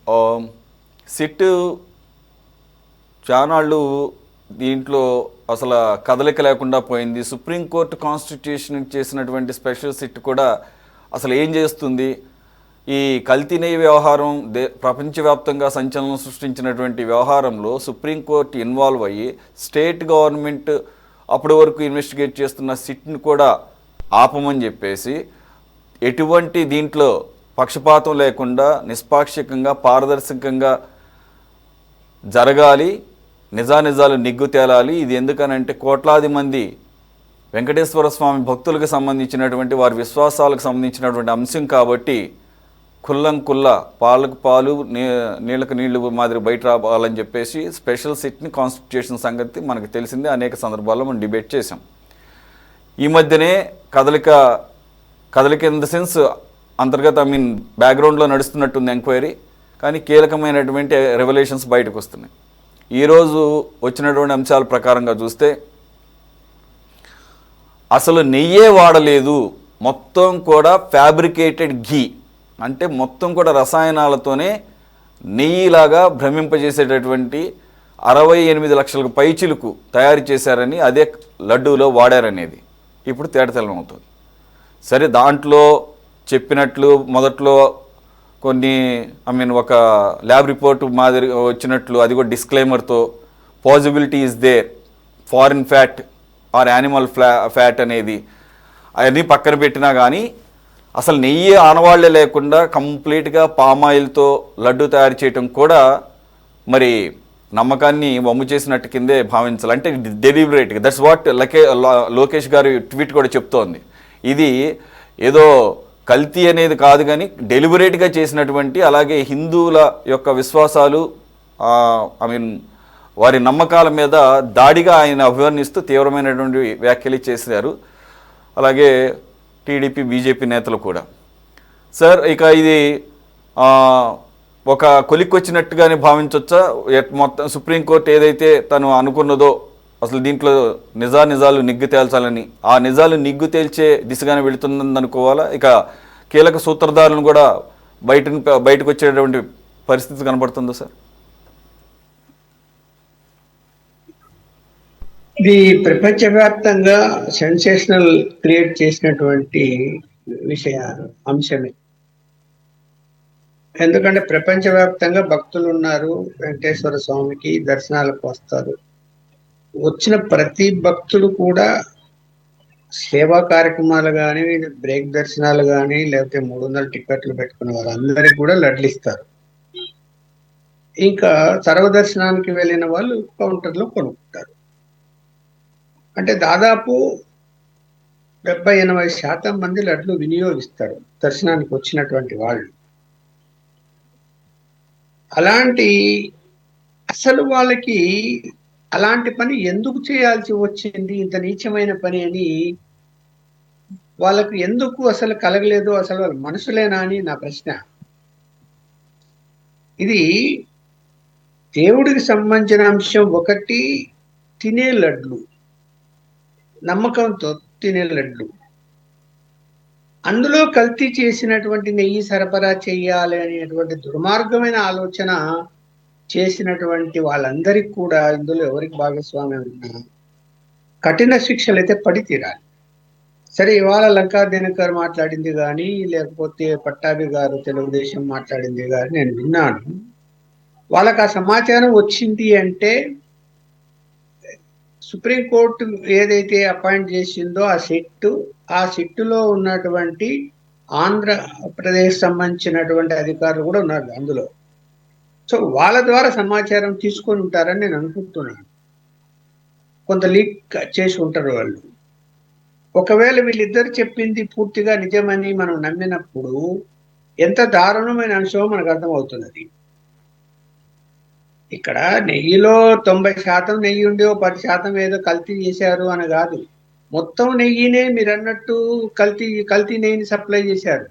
ఆ, సిట్ చానాళ్ళు దీంట్లో అసలు కదలిక లేకుండా పోయింది. సుప్రీంకోర్టు కాన్స్టిట్యూషన్ చేసినటువంటి స్పెషల్ సిట్ కూడా అసలు ఏం చేస్తుంది? ఈ కల్తీ నెయ్యి వ్యవహారం ప్రపంచవ్యాప్తంగా సంచలనం సృష్టించినటువంటి వ్యవహారంలో సుప్రీంకోర్టు ఇన్వాల్వ్ అయ్యి స్టేట్ గవర్నమెంట్ అప్పటి వరకు ఇన్వెస్టిగేట్ చేస్తున్న సిట్ని కూడా ఆపమని చెప్పేసి ఎటువంటి దీంట్లో పక్షపాతం లేకుండా నిష్పాక్షికంగా పారదర్శకంగా జరగాలి, నిజానిజాలు నిగ్గు తేలాలి. ఇది ఎందుకనంటే కోట్లాది మంది వెంకటేశ్వర స్వామి భక్తులకు సంబంధించినటువంటి వారి విశ్వాసాలకు సంబంధించినటువంటి అంశం కాబట్టి కుల్లం కుల్ల పాలకు పాలు నీళ్ళకు నీళ్లు మాదిరి బయట రావాలని చెప్పేసి స్పెషల్ సిట్ని కాన్స్టిట్యూషన్ సంగతి మనకు తెలిసిందే. అనేక సందర్భాల్లో మనం డిబేట్ చేసాం. ఈ మధ్యనే కదలిక ఇన్ ద సెన్స్ అంతర్గత బ్యాక్గ్రౌండ్లో నడుస్తున్నట్టుంది ఎంక్వైరీ, కానీ కీలకమైనటువంటి రెవల్యూషన్స్ బయటకు వస్తున్నాయి. ఈరోజు వచ్చినటువంటి అంశాల ప్రకారంగా చూస్తే అసలు నెయ్యే వాడలేదు, మొత్తం కూడా ఫ్యాబ్రికేటెడ్ ఘీ, అంటే మొత్తం కూడా రసాయనాలతోనే నెయ్యిలాగా భ్రమింపజేసేటటువంటి 68 లక్షలకు పైచిలుకు తయారు చేశారని, అదే లడ్డూలో వాడారనేది ఇప్పుడు తేటతెల్లమవుతుంది. సరే, దాంట్లో చెప్పినట్లు మొదట్లో కొన్ని ఒక ల్యాబ్ రిపోర్ట్ మాదిరి వచ్చినట్లు అది కూడా డిస్క్లైమర్తో possibility is there foreign fat or animal fat అనేది అవన్నీ పక్కన పెట్టినా కానీ అసలు నెయ్యి ఆనవాళ్లే లేకుండా కంప్లీట్గా పామాయిల్తో లడ్డు తయారు చేయటం కూడా మరి నమ్మకాన్ని వమ్ము చేసినట్టు కిందే భావించాలి. అంటే డెలిబరేట్గా దట్స్ వాట్ లోకేష్ గారి ట్వీట్ కూడా చెప్తోంది. ఇది ఏదో కల్తీ అనేది కాదు, కానీ డెలిబరేట్గా చేసినటువంటి, అలాగే హిందువుల యొక్క విశ్వాసాలు వారి నమ్మకాల మీద దాడిగా ఆయన అభివర్ణిస్తూ తీవ్రమైనటువంటి వ్యాఖ్యలు చేశారు. అలాగే టీడీపీ బీజేపీ నేతలు కూడా. సార్, ఇక ఇది ఒక కొలిక్కొచ్చినట్టుగానే భావించవచ్చా? మొత్తం సుప్రీంకోర్టు ఏదైతే తను అనుకున్నదో అసలు దీంట్లో నిజాలు నిగ్గు తేల్చాలని, ఆ నిజాలు నిగ్గు తేల్చే దిశగానే వెళుతుందని అనుకోవాలా? ఇక కీలక సూత్రధారులను కూడా బయటకు వచ్చేటువంటి పరిస్థితి కనబడుతుందా సార్? ఇది ప్రపంచవ్యాప్తంగా సెన్సేషనల్ క్రియేట్ చేసినటువంటి అంశమే. ఎందుకంటే ప్రపంచవ్యాప్తంగా భక్తులు ఉన్నారు, వెంకటేశ్వర స్వామికి దర్శనాలకు వస్తారు. వచ్చిన ప్రతి భక్తుడు కూడా సేవా కార్యక్రమాలు కానీ, బ్రేక్ దర్శనాలు కానీ, లేకపోతే 300 టికెట్లు పెట్టుకున్న వారు అందరికి కూడా లడ్లు ఇస్తారు. ఇంకా సర్వదర్శనానికి వెళ్ళిన వాళ్ళు కౌంటర్లో కొనుక్కుంటారు. అంటే దాదాపు 70-80% మంది లడ్లు వినియోగిస్తారు దర్శనానికి వచ్చినటువంటి వాళ్ళు. అసలు వాళ్ళకి అలాంటి పని ఎందుకు చేయాల్సి వచ్చింది, ఇంత నీచమైన పని అని వాళ్ళకు ఎందుకు అసలు కలగలేదు? అసలు వాళ్ళ మనుషులేనా అని నా ప్రశ్న. ఇది దేవుడికి సంబంధించిన అంశం. ఒకటి, తినే లడ్లు, నమ్మకంతో తినే లడ్లు, అందులో కల్తీ చేసినటువంటి నెయ్యి సరఫరా చేయాలి అనేటువంటి దుర్మార్గమైన ఆలోచన చేసినటువంటి వాళ్ళందరికీ కూడా ఇందులో ఎవరికి భాగస్వామ్యం ఉన్నా కఠిన శిక్షలు అయితే పడి తీరాలి. సరే, ఇవాళ లంకా దినకర్ మాట్లాడింది కానీ, లేకపోతే పట్టాభి గారు తెలుగుదేశం మాట్లాడింది కానీ నేను విన్నాను. వాళ్ళకి ఆ సమాచారం వచ్చింది అంటే సుప్రీంకోర్టు ఏదైతే అపాయింట్ చేసిందో ఆ సిట్టులో ఉన్నటువంటి ఆంధ్రప్రదేశ్ సంబంధించినటువంటి అధికారులు కూడా ఉన్నారు అందులో. సో వాళ్ళ ద్వారా సమాచారం తీసుకొని ఉంటారని నేను అనుకుంటున్నాను. కొంత లీక్ చేసి ఉంటారు వాళ్ళు. ఒకవేళ వీళ్ళిద్దరు చెప్పింది పూర్తిగా నిజమని మనం నమ్మినప్పుడు ఎంత దారుణమైన అంశమో మనకు అర్థమవుతున్నది. ఇక్కడ నెయ్యిలో 90% నెయ్యి ఉండి 10% ఏదో కల్తీ చేశారు అని కాదు. మొత్తం నెయ్యినే మీరు అన్నట్టు కల్తీ నెయ్యిని సప్లై చేశారు.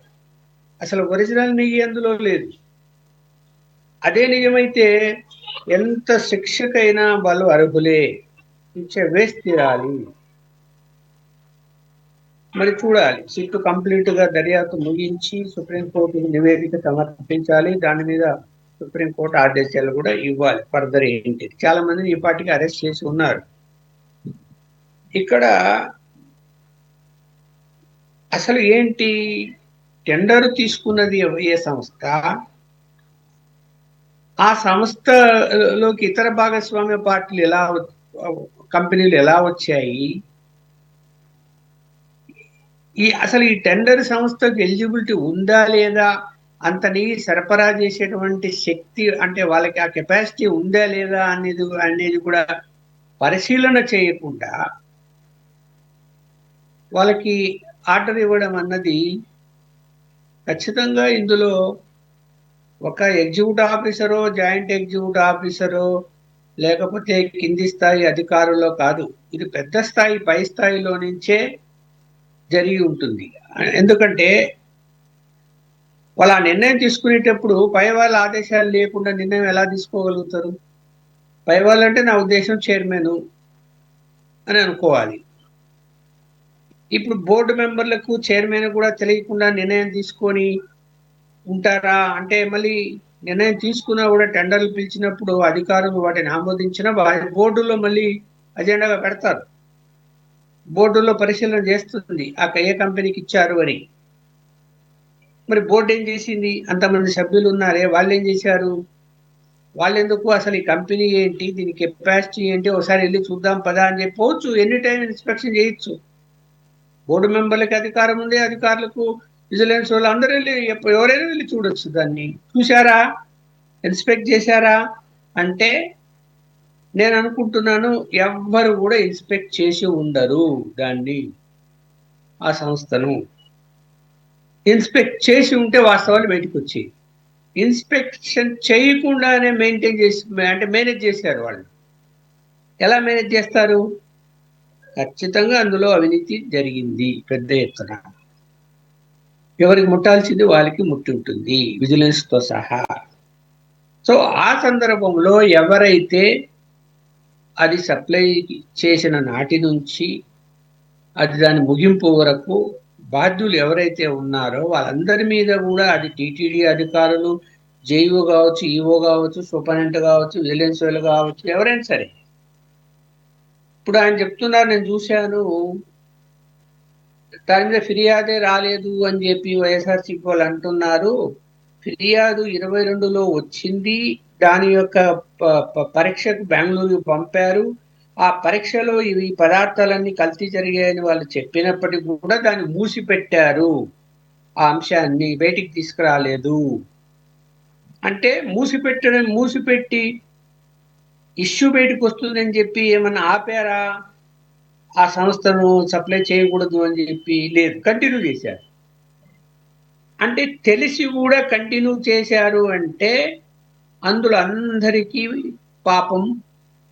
అసలు ఒరిజినల్ నెయ్యి అందులో లేదు. అదే నిజమైతే ఎంత శిక్షకైనా వాళ్ళు అర్హులే, వేసి తీరాలి. మరి చూడాలి, సిట్టు కంప్లీట్ గా దర్యాప్తు ముగించి సుప్రీంకోర్టుకి నివేదిక సమర్పించాలి. దాని మీద సుప్రీంకోర్టు ఆదేశాలు కూడా ఇవ్వాలి ఫర్దర్ ఏంటి. చాలా మందిని ఈ పార్టీకి అరెస్ట్ చేసి ఉన్నారు. ఇక్కడ అసలు ఏంటి, టెండర్ తీసుకున్నది ఏ సంస్థ, ఆ సంస్థలోకి ఇతర భాగస్వామ్య పార్టీలు కంపెనీలు ఎలా వచ్చాయి, అసలు ఈ టెండర్ సంస్థకు ఎలిజిబిలిటీ ఉందా లేదా, అంతని సరఫరా చేసేటువంటి శక్తి అంటే వాళ్ళకి ఆ కెపాసిటీ ఉందా లేదా అనేది కూడా పరిశీలన చేయకుండా వాళ్ళకి ఆర్డర్ ఇవ్వడం అన్నది ఖచ్చితంగా ఇందులో ఒక ఎగ్జిక్యూటివ్ ఆఫీసరో, జాయింట్ ఎగ్జిక్యూటివ్ ఆఫీసరో, లేకపోతే కింది స్థాయి అధికారుల్లో కాదు, ఇది పెద్ద స్థాయి పై స్థాయిలో నుంచే జరిగి ఉంటుంది. ఎందుకంటే వాళ్ళు ఆ నిర్ణయం తీసుకునేటప్పుడు పై వాళ్ళ ఆదేశాలు లేకుండా నిర్ణయం ఎలా తీసుకోగలుగుతారు? పై వాళ్ళు అంటే నా ఉద్దేశం చైర్మన్ అని అనుకోవాలి. ఇప్పుడు బోర్డు మెంబర్లకు చైర్మన్ కూడా తెలియకుండా నిర్ణయం తీసుకొని ఉంటారా అంటే, మళ్ళీ నిర్ణయం తీసుకున్నా కూడా టెండర్లు పిలిచినప్పుడు అధికారులు వాటిని ఆమోదించినా బోర్డులో మళ్ళీ అజెండాగా పెడతారు. బోర్డులో పరిశీలన చేస్తుంది ఏ కంపెనీకి ఇచ్చారు అని. మరి బోర్డు ఏం చేసింది? అంతమంది సభ్యులు ఉన్నారే, వాళ్ళు ఏం చేశారు? వాళ్ళెందుకు అసలు ఈ కంపెనీ ఏంటి, దీని కెపాసిటీ ఏంటి, ఒకసారి వెళ్ళి చూద్దాం పదా అని చెప్పవచ్చు. ఎనీ టైం ఇన్స్పెక్షన్ చేయొచ్చు. బోర్డు మెంబర్లకి అధికారం ఉంది, అధికారులకు, విజిలెన్స్ వాళ్ళు అందరూ వెళ్ళి ఎవరైనా వెళ్ళి చూడొచ్చు. దాన్ని చూశారా, ఇన్స్పెక్ట్ చేశారా అంటే నేను అనుకుంటున్నాను ఎవ్వరు కూడా ఇన్స్పెక్ట్ చేసి ఉండరు. దాన్ని ఆ సంస్థను ఇన్స్పెక్ట్ చేసి ఉంటే వాస్తవాలు బయటకు వచ్చాయి. ఇన్స్పెక్షన్ చేయకుండానే మేనేజ్ చేశారు. వాళ్ళు ఎలా మేనేజ్ చేస్తారు? ఖచ్చితంగా అందులో అవినీతి జరిగింది పెద్ద ఎత్తున. ఎవరికి ముట్టాల్సింది వాళ్ళకి ముట్టి ఉంటుంది, విజిలెన్స్తో సహా. సో ఆ సందర్భంలో ఎవరైతే అది సప్లై చేసిన నాటి నుంచి అది దాని ముగింపు వరకు బాధ్యులు ఎవరైతే ఉన్నారో వాళ్ళందరి మీద కూడా, అది టీటీడీ అధికారులు, జేఈఓ కావచ్చు, ఈఓ కావచ్చు, సూపరింటెండెంట్ కావచ్చు, విజిలెన్స్ వాళ్ళు కావచ్చు, ఎవరైనా సరే. ఇప్పుడు ఆయన చెప్తున్నారు, నేను చూశాను, దాని మీద ఫిర్యాదే రాలేదు అని చెప్పి వైఎస్ఆర్సీపీ వాళ్ళు అంటున్నారు. ఫిర్యాదు 22లో వచ్చింది. దాని యొక్క పరీక్షకు బెంగళూరు పంపారు. ఆ పరీక్షలో ఈ పదార్థాలన్నీ కల్తీ జరిగాయని వాళ్ళు చెప్పినప్పటికీ కూడా దాన్ని మూసిపెట్టారు. ఆ అంశాన్ని బయటికి తీసుకురాలేదు. అంటే మూసిపెట్టి ఇష్యూ బయటకు వస్తుందని చెప్పి ఏమన్నా ఆపారా? ఆ సంస్థను సప్లై చేయకూడదు అని చెప్పి లేదు, కంటిన్యూ చేశారు. అంటే తెలిసి కూడా కంటిన్యూ చేశారు అంటే అందులో అందరికీ పాపం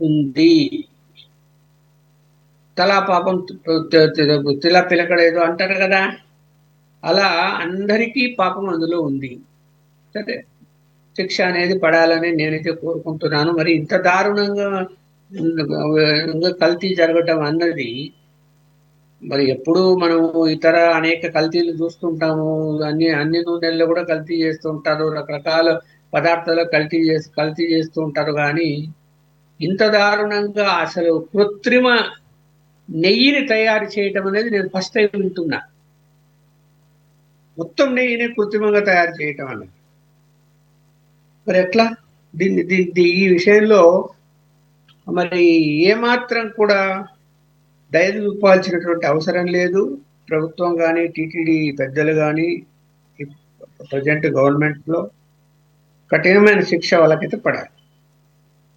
ఉంది. తలా పాపం తిలా పిలకడేదో అంటారు కదా, అలా అందరికీ పాపం అందులో ఉంది. సరే, శిక్ష అనేది పడాలని నేనైతే కోరుకుంటున్నాను. మరి ఇంత దారుణంగా కల్తీ జరగటం అన్నది మరి ఎప్పుడు మనము ఇతర అనేక కల్తీలు చూస్తుంటాము. అన్ని నూనెల్లో కూడా కల్తీ చేస్తుంటారు, రకరకాల పదార్థాలు కల్తీ చేస్తూ ఉంటారు. కానీ ఇంత దారుణంగా అసలు కృత్రిమ నెయ్యిని తయారు చేయటం అనేది నేను ఫస్ట్ టైం వింటున్నా. మొత్తం నెయ్యిని కృత్రిమంగా తయారు చేయటం అన్నది మరి ఎట్లా? ఈ విషయంలో మరి ఏమాత్రం కూడా దయ చూపాల్సినటువంటి అవసరం లేదు. ప్రభుత్వం కానీ, టీటీడీ పెద్దలు కానీ, ప్రజెంట్ గవర్నమెంట్లో కఠినమైన శిక్ష వాళ్ళకైతే పడాలి.